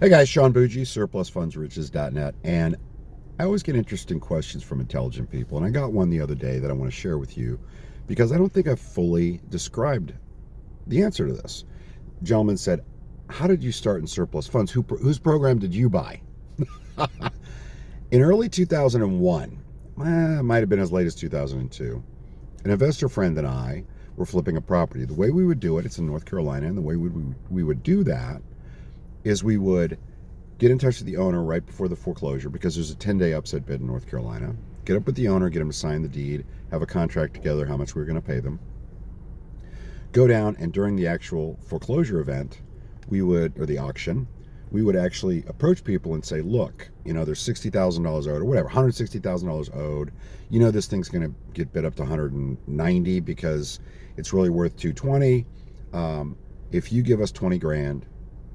Hey guys, Sean Bougie, surplusfundsriches.net, and I always get interesting questions from intelligent people, and I got one the other day that I want to share with you because I don't think I've fully described the answer to this. The gentleman said, "How did you start in surplus funds? Whose program did you buy?" In early 2001, might have been as late as 2002, an investor friend and I were flipping a property. The way we would do it, it's in North Carolina, and the way we would do that is we would get in touch with the owner right before the foreclosure because there's a 10-day upset bid in North Carolina. Get up with the owner, get him to sign the deed, have a contract together, how much we were going to pay them. Go down, and during the actual foreclosure event, or the auction, we would actually approach people and say, look, there's $60,000 owed or whatever, $160,000 owed. This thing's going to get bid up to 190 because it's really worth 220. If you give us 20 grand,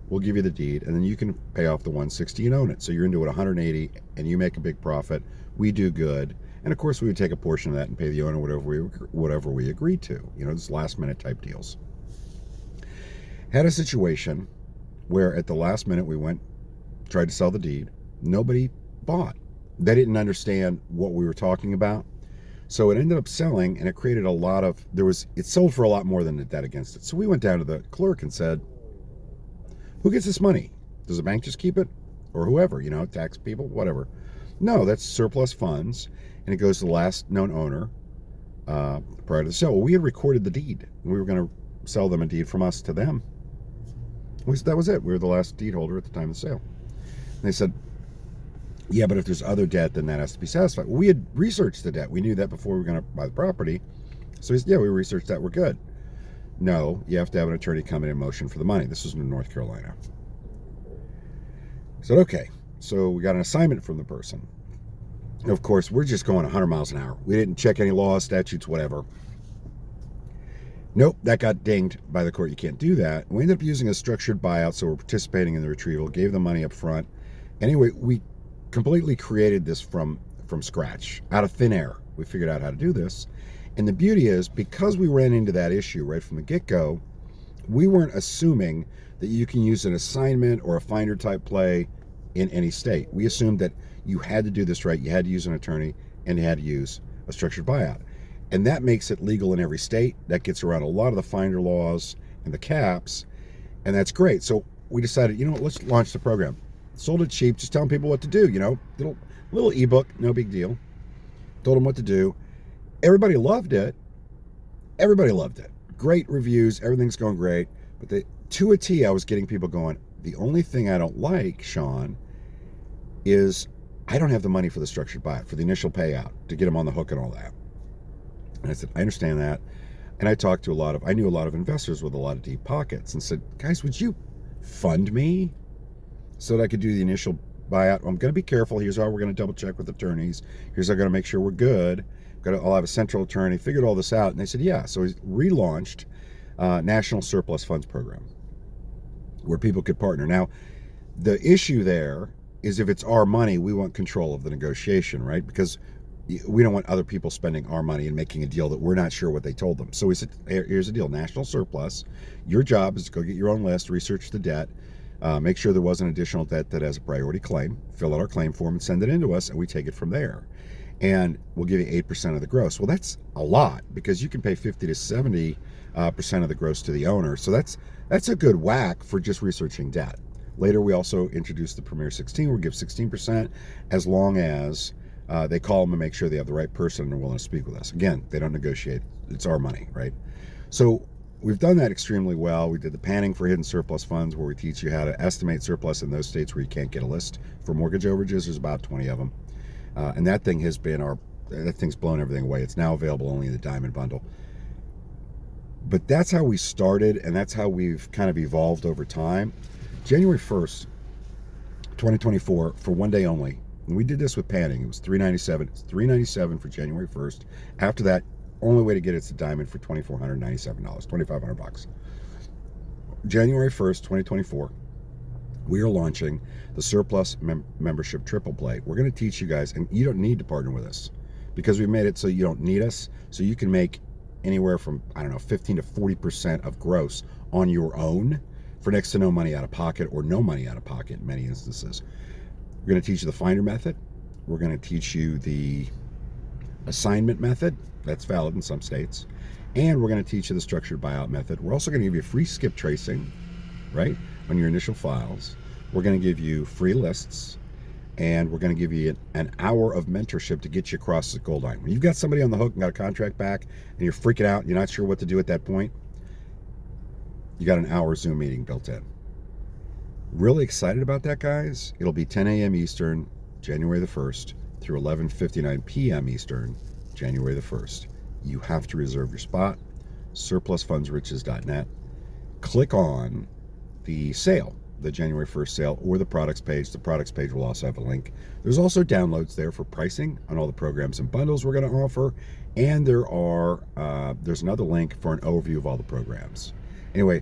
we'll give you the deed, and then you can pay off the 160 and own it. So you're into it 180, and you make a big profit. We do good, and of course we would take a portion of that and pay the owner whatever we agreed to. This last minute type deals. Had a situation where at the last minute we tried to sell the deed. Nobody bought. They didn't understand what we were talking about. So it ended up selling, and it created it sold for a lot more than the debt against it. So we went down to the clerk and said, who gets this money? Does the bank just keep it? Or whoever, tax people, whatever. No, that's surplus funds, and it goes to the last known owner prior to the sale. Well, we had recorded the deed, and we were going to sell them a deed from us to them. That was it. We were the last deed holder at the time of the sale. And they said, yeah, but if there's other debt, then that has to be satisfied. Well, we had researched the debt. We knew that before we were going to buy the property. So we said, yeah, we researched that. We're good. No, you have to have an attorney come in motion for the money. This was in North Carolina. I said, okay. So we got an assignment from the person. And of course, we're just going 100 miles an hour. We didn't check any laws, statutes, whatever. Nope, that got dinged by the court. You can't do that. We ended up using a structured buyout, so we're participating in the retrieval, gave the money up front. Anyway, we completely created this from scratch, out of thin air. We figured out how to do this. And the beauty is, because we ran into that issue right from the get-go, we weren't assuming that you can use an assignment or a finder type play in any state. We assumed that you had to do this right, you had to use an attorney, and you had to use a structured buyout. And that makes it legal in every state. That gets around a lot of the finder laws and the caps, and that's great. So we decided, let's launch the program. Sold it cheap, just telling people what to do, little ebook, no big deal. Told them what to do. Everybody loved it. Great reviews. Everything's going great. But to a T, I was getting people going, the only thing I don't like, Sean, is I don't have the money for the structured buyout, for the initial payout, to get them on the hook and all that. And I said, I understand that. And I knew a lot of investors with a lot of deep pockets and said, guys, would you fund me so that I could do the initial buyout? I'm going to be careful. Here's how we're going to double check with attorneys. Here's how I'm going to make sure we're good. I'll have a central attorney, figured all this out. And they said, yeah. So he relaunched National Surplus Funds Program where people could partner. Now, the issue there is if it's our money, we want control of the negotiation, right? Because we don't want other people spending our money and making a deal that we're not sure what they told them. So we said, here's the deal, National Surplus. Your job is to go get your own list, research the debt, make sure there wasn't additional debt that has a priority claim, fill out our claim form and send it in to us, and we take it from there. And we'll give you 8% of the gross. Well, that's a lot because you can pay 50 to 70% of the gross to the owner. So that's a good whack for just researching debt. Later, we also introduced the Premier 16. We'll give 16% as long as they call them and make sure they have the right person and are willing to speak with us. Again, they don't negotiate. It's our money, right? So we've done that extremely well. We did the panning for hidden surplus funds where we teach you how to estimate surplus in those states where you can't get a list for mortgage overages. There's about 20 of them. And that thing's blown everything away. It's now available only in the Diamond Bundle. But that's how we started, and that's how we've kind of evolved over time. January 1st, 2024, for one day only. And we did this with panning. It was $397. It's $397 for January 1st. After that, only way to get it's a Diamond for $2,497, $2,500. January 1st, 2024. We are launching the Surplus Membership Triple Play. We're going to teach you guys, and you don't need to partner with us because we made it so you don't need us, so you can make anywhere from, 15 to 40% of gross on your own for next to no money out of pocket, or no money out of pocket in many instances. We're going to teach you the Finder method. We're going to teach you the assignment method. That's valid in some states. And we're going to teach you the structured buyout method. We're also going to give you free skip tracing, right, on your initial files. We're going to give you free lists. And we're going to give you an hour of mentorship to get you across the goal line. When you've got somebody on the hook and got a contract back and you're freaking out, you're not sure what to do at that point, you got an hour Zoom meeting built in. Really excited about that, guys. It'll be 10 a.m. Eastern, January the 1st, through 11:59 p.m. Eastern, January the 1st. You have to reserve your spot. surplusfundsriches.net. Click on the sale, the January 1st sale, or the products page. The products page will also have a link. There's also downloads there for pricing on all the programs and bundles we're going to offer. And there's another link for an overview of all the programs. Anyway,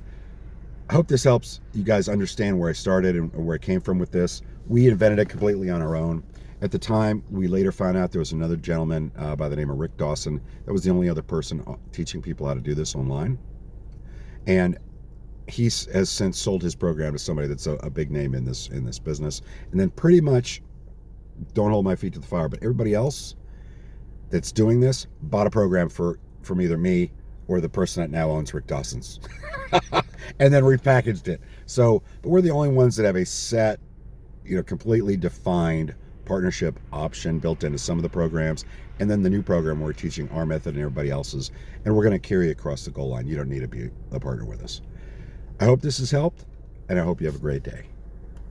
I hope this helps you guys understand where I started and where I came from with this. We invented it completely on our own. At the time, we later found out there was another gentleman by the name of Rick Dawson. That was the only other person teaching people how to do this online. And he has since sold his program to somebody that's a big name in this business. And then pretty much, don't hold my feet to the fire, but everybody else that's doing this bought a program from either me or the person that now owns Rick Dawson's and then repackaged it. So, but we're the only ones that have a set, completely defined partnership option built into some of the programs. And then the new program, we're teaching our method and everybody else's, and we're going to carry you across the goal line. You don't need to be a partner with us. I hope this has helped, and I hope you have a great day.